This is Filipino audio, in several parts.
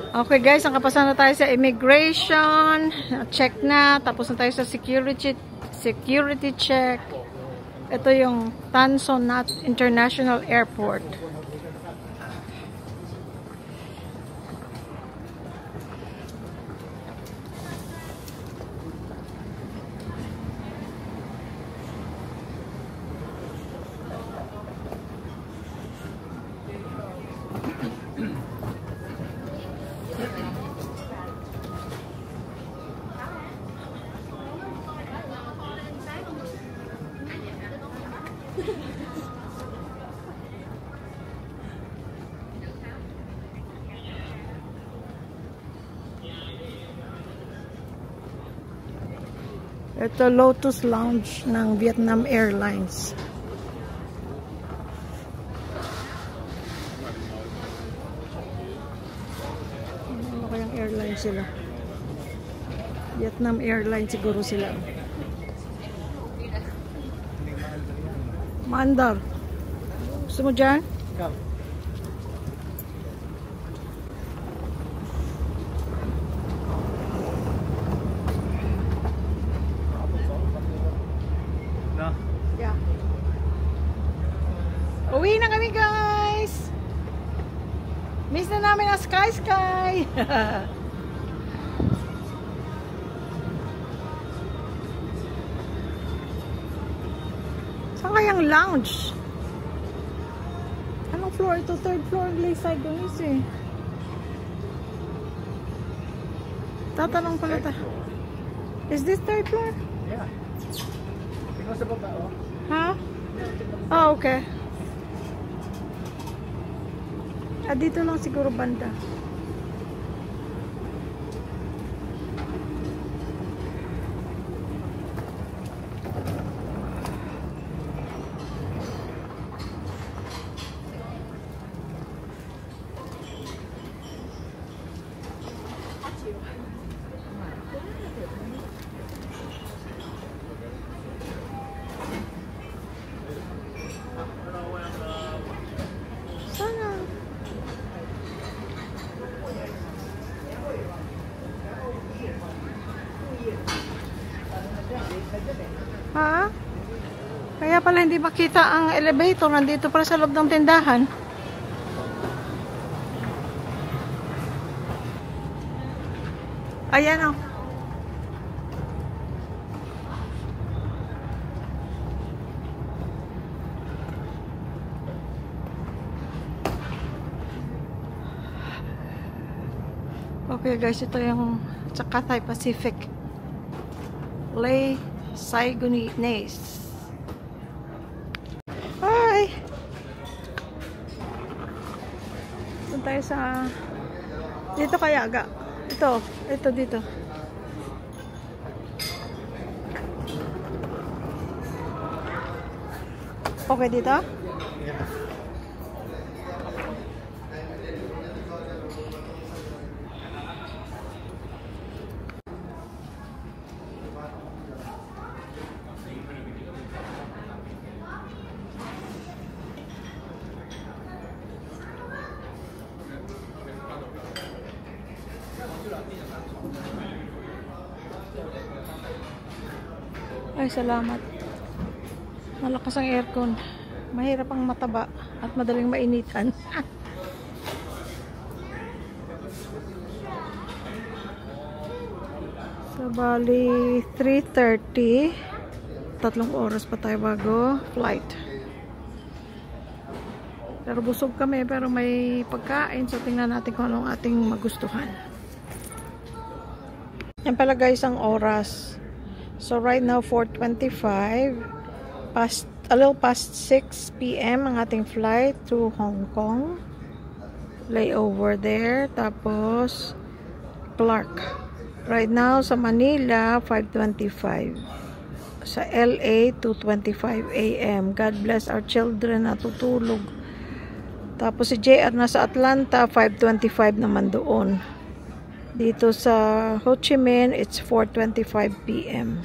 Okay guys, nakapasa na tayo sa immigration. Check na. Tapos na tayo sa security check. Ito yung Tan Son Nhat International Airport. Ito, Lotus Lounge ng Vietnam Airlines. Ano kayang airline sila? Vietnam Airlines siguro sila. Mandar. Gusto mo dyan? Yeah. Uwi na kami guys. Miss na namin ang Sky. Saan kayang lounge? Anong floor ito? Third floor Lakeside Gunis eh. Tatanong pala ta. Is this third floor? Yeah. Tingnan sa baba, oh. Ha? Ah, okay. Ah, dito lang siguro banda. Ha? Kaya pala hindi makita ang elevator. Nandito pala sa loob ng tindahan. Ayan o. Okay guys, ito yung Cathay Pacific Lakeside Gunis. Hi! Doon tayo sa dito kaya aga. Ito dito. Okay dito? Ay, salamat. Malakas ang aircon. Mahirap ang mataba at madaling mainitan. So, bali 3:30. 3 oras pa tayo bago flight. Pero busog kami, pero may pagkain. So, tingnan natin kung anong ating magustuhan. Yan pala guys ang oras. So right now 4:25, a little past 6 p.m. ang ating flight to Hong Kong. Layover there, tapos Clark. Right now sa Manila 5:25. Sa LA 2:25 a.m. God bless our children na tutulog. Tapos si JR nasa Atlanta 5:25 naman doon. Dito sa Ho Chi Minh, it's 4:25 p.m.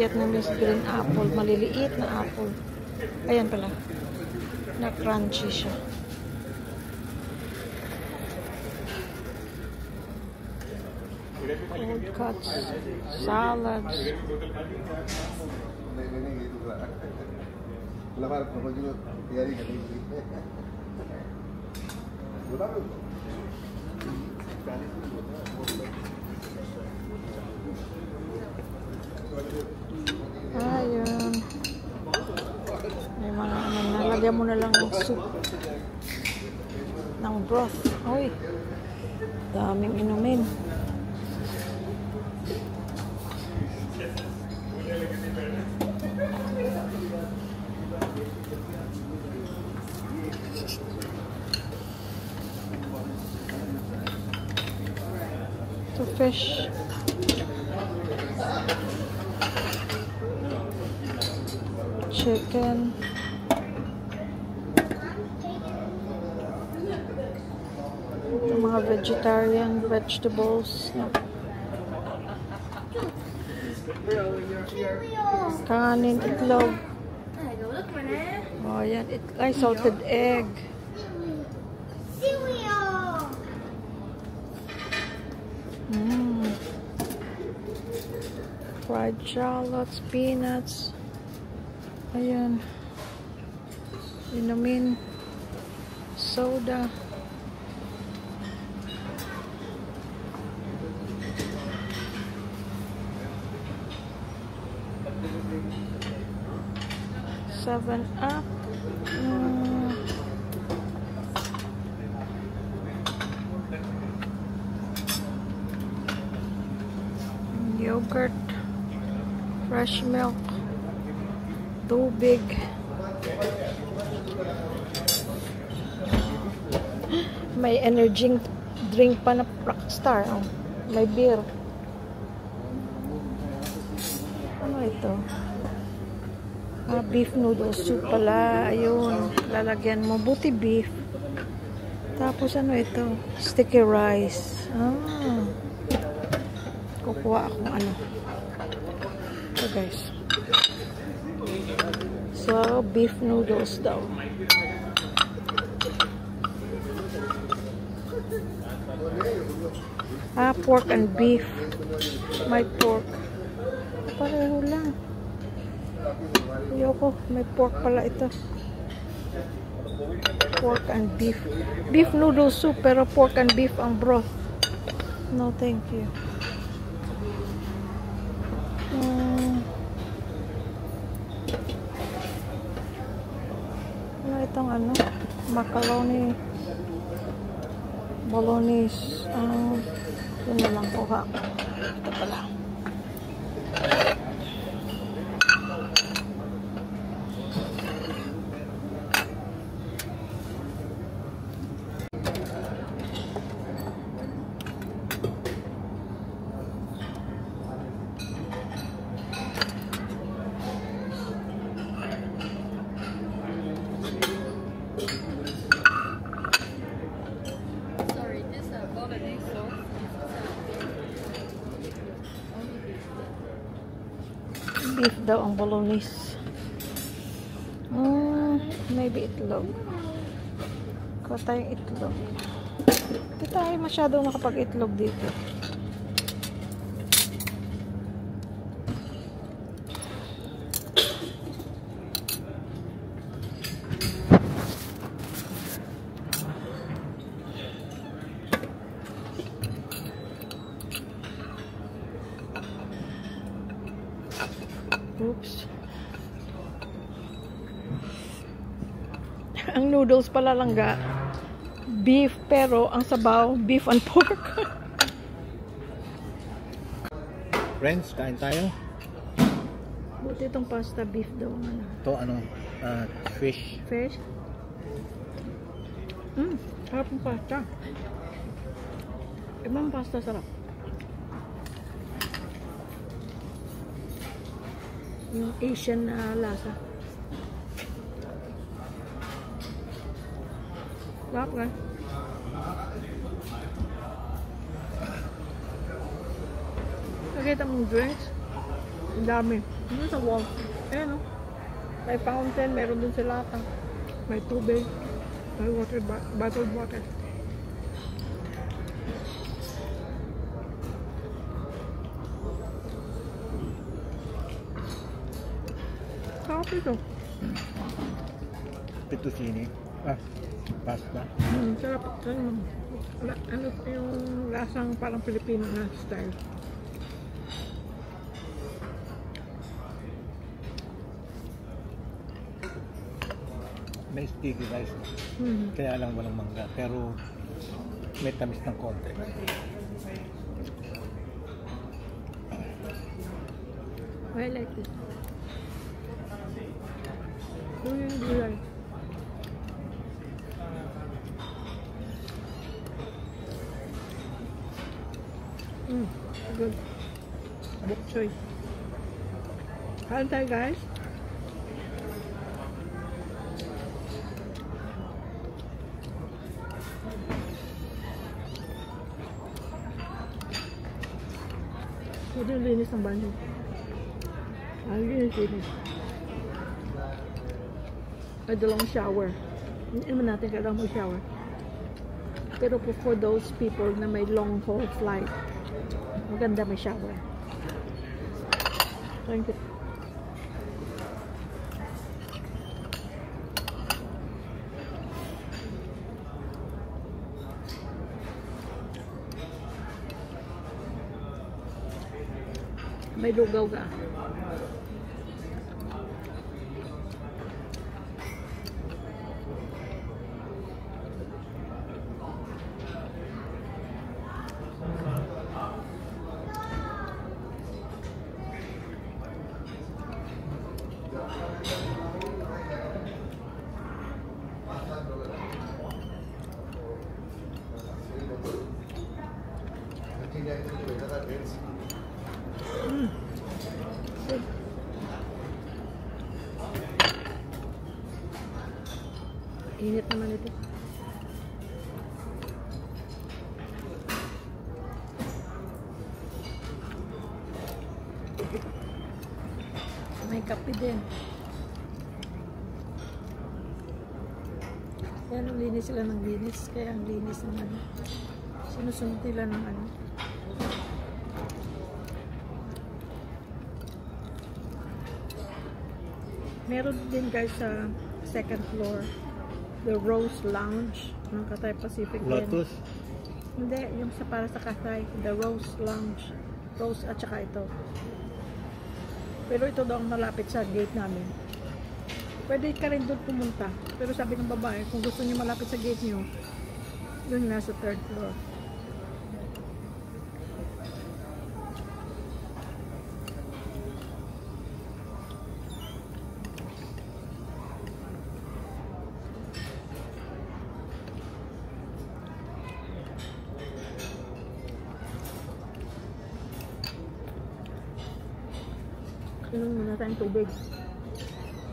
Vietnamese green apple. Maliliit na apple. Ayan pala. Na crunchy siya. Cold cuts. Salads. Ayun. May mga ano, nalagyan mo na lang ng soup. Ng broth. Uy. Daming inumin. To fish. Chicken. Ito mga vegetarian vegetables. Kanin, itlog. Oh, yan. Ay, salted egg. Fried shallots, peanuts. Ayan. Inumin. Soda. Seven Up. Yogurt. Fresh milk. Tubig. May energy drink pa na Rockstar. Oh. May beer. Ano ito? Beef noodle soup pala. Ayun. Lalagyan mo. Buti beef. Tapos ano ito? Sticky rice. Kukuha akong ano. So guys. So, beef noodles daw. Pork and beef. May pork. Pareho lang. Ayoko. May pork pala ito. Pork and beef. Beef noodle soup pero pork and beef ang broth. No, thank you. Itong ano, macaroni bolognese. Yun na lang kuha. Ito pala. Beef daw ang bolognese. Maybe itlog. Kuha tayong itlog. Hindi tayo masyadong nakapag-itlog dito. Oops. Ang noodles pala langga. Beef pero ang sabaw, beef and pork. Friends, kain tayo. Buti itong pasta beef daw. Ito ano, fish. Fish? Sarap ng pasta. Ibang pasta sarap. Yung Asian na lasa. Sarap ka. Nakita mong drinks? Ang dami. Ano sa wall? Ayan, no? May fountain, meron din sila. May tubig. May water, bottled water. Sarap ito. Fettuccine. Pasta. Sarap. Ano yung lasang parang Filipino na style. May sticky rice. Kaya lang walang mangga. Pero may tamis ng konti. I like it. Ito yung gulay. Good. Bok choy. Kain tayo, guys. Ito yung linis ng banyo. Linis. Ay, dalawang shower. Hindi naman natin kailangan mag-shower. Pero for those people na may long haul flight, maganda may shower. Thank you. May lugaw ka. Init naman ito. May kape din. Kaya nung linis sila ng linis. Kaya ang linis naman. Sinusunod nila ng ano. Meron din guys sa second floor. The Rose Lounge ng Cathay Pacific. Lotus? Hindi, yung sa para sa Cathay. The Rose Lounge. Rose at saka ito. Pero ito daw ang malapit sa gate namin. Pwede ka rin doon pumunta. Pero sabi ng babae, kung gusto niyo malapit sa gate niyo, yun nasa third floor. Inom muna tayong tubig.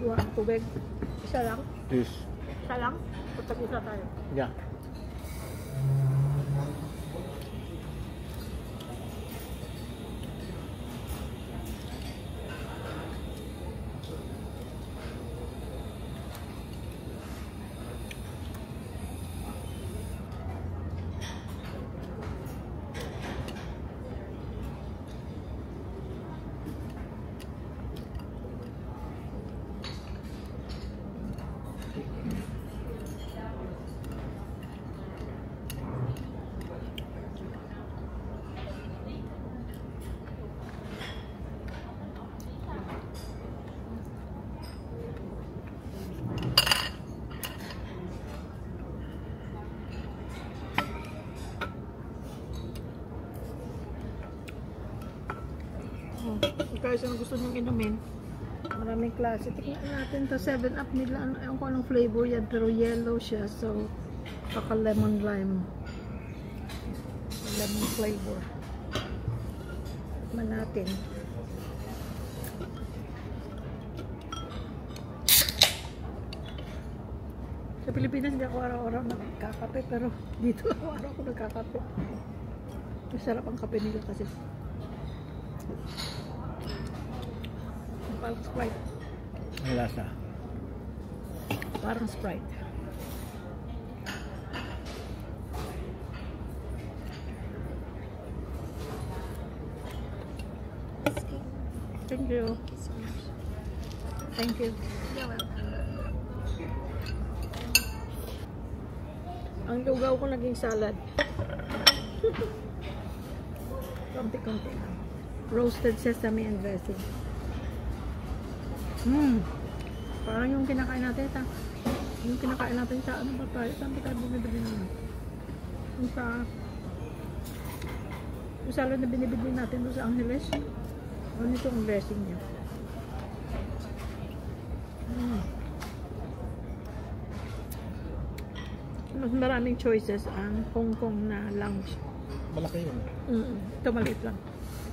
Dua ang tubig. Isa lang? This. Isa lang? O tag-isa tayo? Yeah. Guys, ano gusto nyo inumin? Maraming klase. Tingnan natin to 7-Up nila. Ewan ko anong flavor yan, pero yellow siya. So, baka lemon lime. Lemon flavor. Tikman natin. Sa Pilipinas, hindi ako araw-araw nagkakape, pero dito araw-araw ako nagkakape. Masarap ang kape nila kasi. Parang Sprite. Ang lasa. Parang Sprite. Thank you. Thank you. Ang lugaw ko naging salad. Konti-konti lang. Roasted sesame and dressing. Parang yung kinakain natin yung kinakain natin sa ano ba tayo? Saan ba tayo bumibili naman? Yung salad na binibili natin doon sa Angeles. Ano ito ang dressing niya? Mas maraming choices ang Hong Kong na lounge. Malaki yun. Ito maliit lang.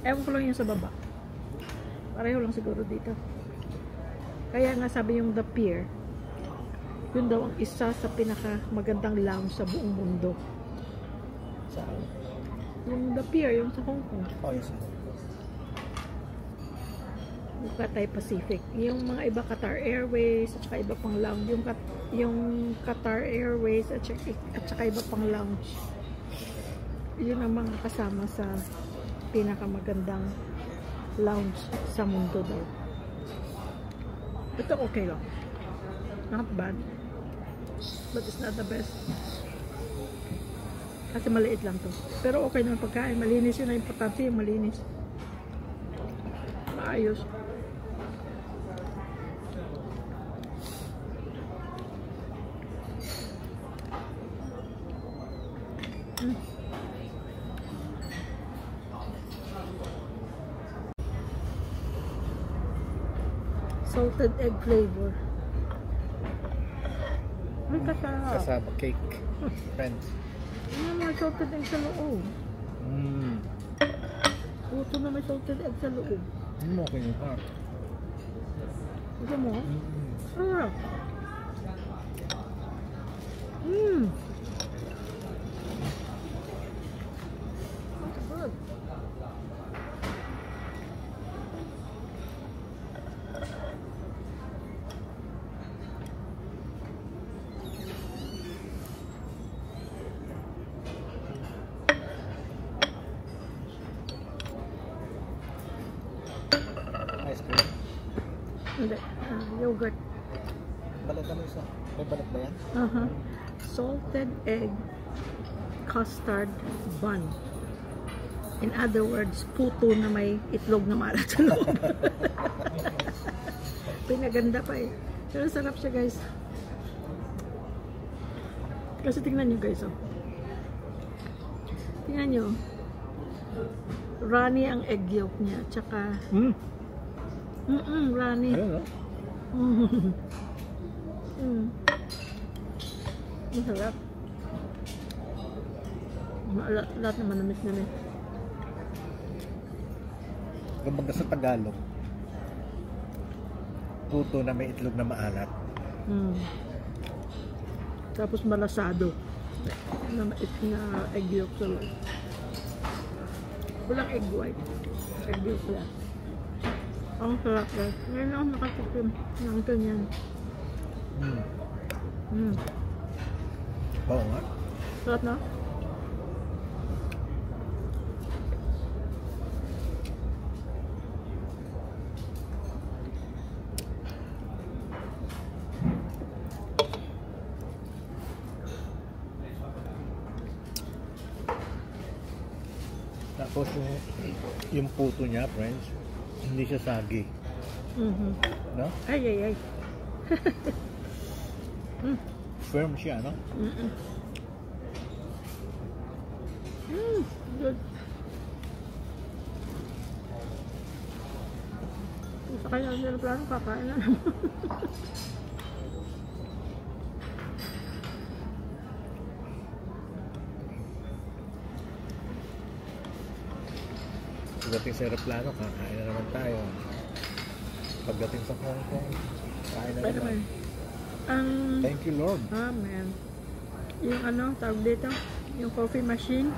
Ewan ko lang yung sa baba. Pareho lang siguro dito. Kaya nga sabi yung The Pier, yun daw ang isa sa pinaka magandang lounge sa buong mundo. Saan? Yung The Pier, yung sa Hong Kong. Oh, yes. Yung Cathay Pacific. Yung mga iba Qatar Airways at saka iba pang lounge. Yung Qatar Airways at saka iba pang lounge. Yun ang mga kasama sa pinakamagandang lounge sa mundo daw. Ito okay lang. Not bad. But it's not the best. Kasi maliit lang to. Pero okay naman pagkain. Malinis yun. Ang importante yung malinis. Maayos. Salted egg flavor. May kasama. Kasama cake. Friends. May salted egg sa loob. Puto na may salted egg sa loob. Ano okay yung pa? Gusto mo? Sarap. Good. Ice cream. Hindi. Yogurt. Balat ano isa? May balat ba yan? Salted egg custard bun. In other words, puto na may itlog na maalat sa loob. Pinaganda pa eh. Pero sarap siya guys. Kasi tingnan nyo guys oh. Tingnan nyo. Runny ang egg yolk niya. Tsaka runny. Ayun, no? Masarap. Lahat naman namin. Kumbaga sa Tagalog, puto na may itlog na maalat. Tapos malasado na egg yolk sa loob. Walang egg white. Egg yolk lang. Ang sarap guys. Ngayon ako nakatikim ng ganyan. Oo nga. Sarap na? Tapos yung puto niya, friends, hindi siya sagi. No? Ay. Firm siya, no? Good. Sa kanya nila plano, kakain na naman. Pagdating sa aeroplano, kakain na naman tayo. Pagdating sa Hong Kong, kain na naman. Thank you, Lord. Amen. Yung ano, tawag dito, yung coffee machine.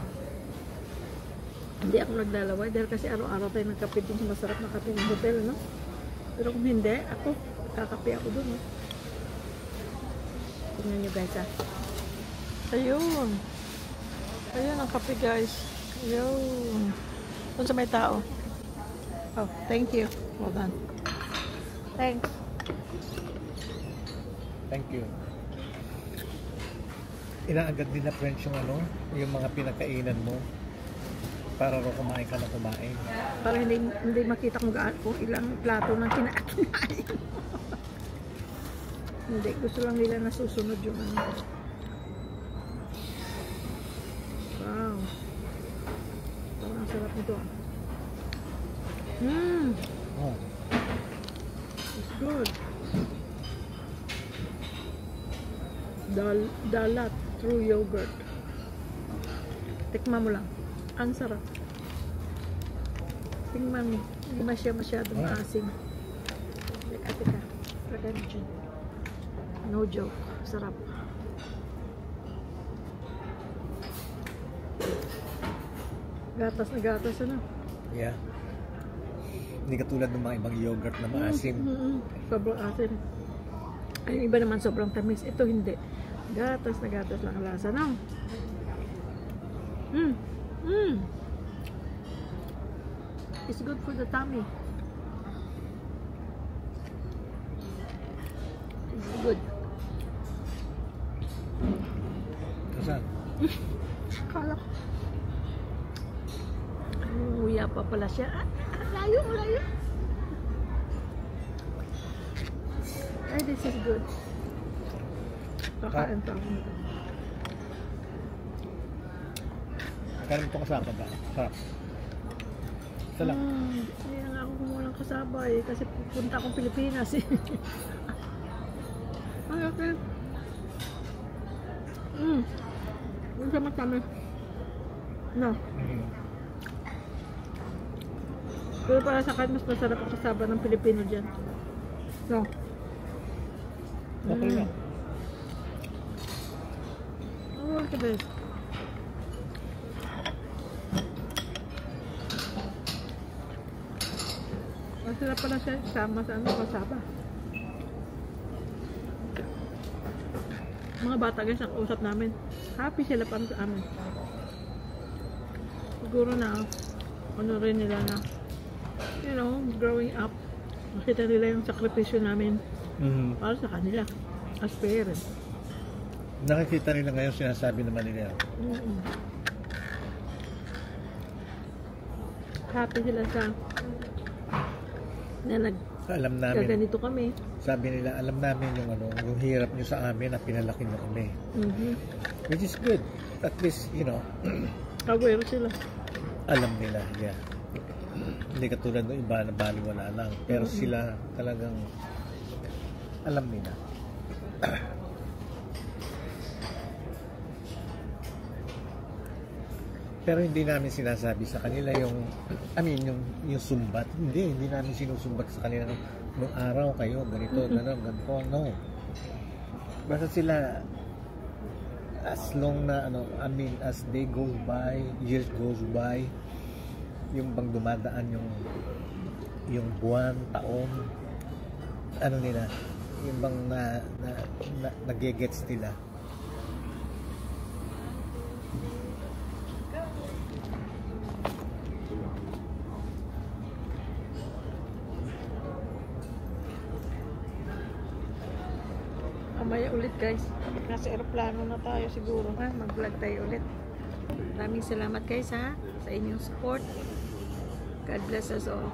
Hindi ako naglalaway dahil kasi araw-araw tayo nagkape din sa masarap na kape ng hotel, no? Pero kung hindi, ako, kakape ako dun. Oh. Tingnan nyo guys ah. Ayun. Ayun ang kape guys. Ayun. Doon sa may tao. Oh, thank you. Well done. Thanks. Thank you. Inaagad nila friends yung ano, yung mga pinakainan mo para ro kumain ka na kumain. Para hindi makita kung ilang plato ng kinain. Hindi, gusto lang nila nasusunod yung ano. Wow. Parang sarap nito. Oh. It's good. Dalat true yogurt. Tikman mo lang. Ang sarap. Tingnan mo. Hindi masyadong maasim. Teka. Teka mo dyan. No joke. Sarap. Gatas na gatas ano? Yeah. Hindi katulad ng mga ibang yogurt na maasim. Sobrang asim. Ay, iba naman sobrang tamis. Ito hindi. Gatas na gatas lang ang lasa. No? It's good for the tummy. It's good. Kasan? Kala ko. Uya pa pala siya. Layo. Ay, this is good. Kakain pa ako nito. Kanin ito kasama ba? Sarap. Sarap. Hindi na nga ako kumuha ng kasabay kasi pupunta akong Pilipinas eh. Ay, okay. Yung sa matami. No. Pero para sa akin, mas masarap ang kasaba ng Pilipino dyan. No. Okay lang. Oh, look at this. Masarap pala siya sama sa ano, kasaba. Mga bata guys, ang usap namin. Happy sila para sa amin. Siguro na, ano rin nila na, you know, growing up, nakita nila yung sakripisyo namin para sa kanila, as parents. Nakikita nila ngayon, sinasabi naman nila. Happy sila sa na Alam namin. ganito kami. Sabi nila, alam namin yung ano, yung hirap nyo sa amin na pinalaki nyo kami. Which is good. At least, you know, Aware sila. alam nila, yeah. Hindi katulad ng iba na baliwala lang. Pero sila talagang alam nila. Pero hindi namin sinasabi sa kanila yung, yung sumbat. Hindi namin sinusumbat sa kanila nung araw kayo, ganito, ganito, no. Basta sila, as long na, as day goes by, years goes by, yung bang dumadaan yung buwan, taon, ano nila, yung bang nagigets nila. Mamaya ulit guys. Nasa aeroplano na tayo siguro ha. Mag-vlog tayo ulit. Maraming salamat guys ha sa inyong support. God bless us all.